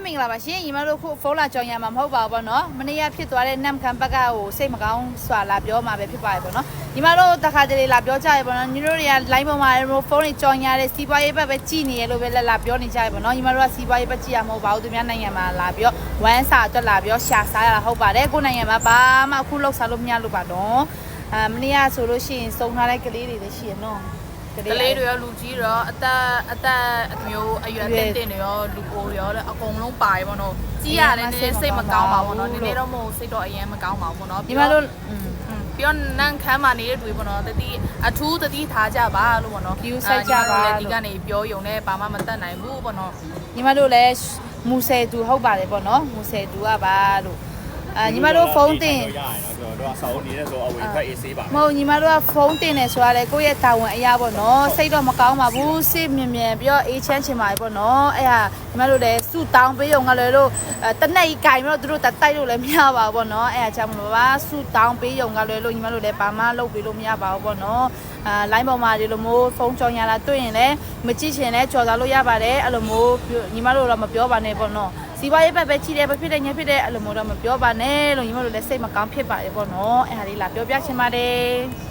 မင်္ဂလာပါရှင်ညီမတို့ခုဖုန်းလာကြောင်ရမှာမဟုတ်ပါဘူးပေါ့နော်မနေ့ကဖြစ်သွားတဲ့နမ်ခံဘက်ကဟိုစိတ်မကောင်းစွာလာပြောမှာပဲဖြစ်ပါရဲ့ပေါ့နော်ညီမတို့တခါတလေလာပြောကြရပေါ့နော်ညီတို့တွေက line ပေါ်မှာဖုန်းတွေကြောင်ရတဲ့စီးပွားရေးဘက်ပဲကြည်နေရလို့ပဲလာပြောနေကြရပေါ့နော်ညီမတို့ကစီးပွားရေးဘက်ကြည်ရမဟုတ်ပါဘူးသူများနိုင်ငံမှာလာပြောဝမ်းစာအတွက်လာပြောရှာစားရတာဟုတ်ပါတယ်ကိုနိုင်ငံမှာဘာမှအခုလောက်စားလို့မရလို့ပါတော့မနေ့ကဆိုလို့ရှိရင်စုံထားတဲ့ကလေးတွေလည်းရှိရနော်ကလေးတွေရောလူကြီးရောအသက်အမျိုးအရွယ်တင်တွေရောလူပိုရောအကုန်လုံးပါရပေါ့နော်ကြီးရတယ်နည်းစိတ်မကောင်းပါဘူးနော်နည်းနည်းတော့မဟုတ်စိတ်တော့အရင်မကောင်းပါဘူးပေါ့နော်ဒီမှာလို့ပြီးတော့နန်းခမ်းမှာနေတဲ့တွေပေါ့နော်တတိအထူးတတိထားကြပါလို့ပေါ့နော်ဒီဆိုင်ကြပါဒီကနေပြောယုံနဲ့ဘာမှမတတ်နိုင်ဘူးပေါ့နော်ညီမတို့လည်းမူဆယ်သူဟုတ်ပါတယ်ပေါ့နော်မူဆယ်သူကပါလို့ညီမတို့ဖုန်းတင်တို့ကစောင်းနေတဲ့ဆိုအဝေးဖက်အေးဆေးပါမဟုတ်ညီမတို့ကဖုန်းတင်နေဆိုရလေကိုယ့်ရဲ့တာဝန်အရာပေါ့နော်စိတ်တော့မကောင်းပါဘူးစိတ်မြင်ပြီးတော့အေးချမ်းချင်ပါပေါ့နော်အဲ့ဟာညီမတို့လည်းစုတောင်းပေးရုံကလည်းတို့တနက်ကြီးကြိုင်ပြီးတော့တို့တိုက်လို့လည်းမရပါဘူးပေါ့နော်အဲ့ဟာကြောင့်မလို့ပါစုတောင်းပေးရုံကလည်းလို့ညီမတို့လည်းဘာမှလုပ်ပေးလို့မရပါဘူးပေါ့နော်လိုင်းပေါ်မှာဒီလိုမျိုးဖုန်းကြောင်ရလာတွေ့ရင်လည်းမကြည့်ချင်လည်းကြော်စားလို့ရပါတယ်အဲ့လိုမျိုးညီမတို့တော့မပြောပါနဲ့ပေါ့နော်စီပွားရေးပဲချိတယ်ပဲဖြစ်တယ်ညဖြစ်တယ်အဲ့လိုမျိုးတော့မပြောပါနဲ့လို့ညီမတို့လည်းစိတ်မကောင်းဖြစ်ပါတယ်ပေါ့နော်အဲ့ဟာလေးလာပြောပြချင်ပါတယ်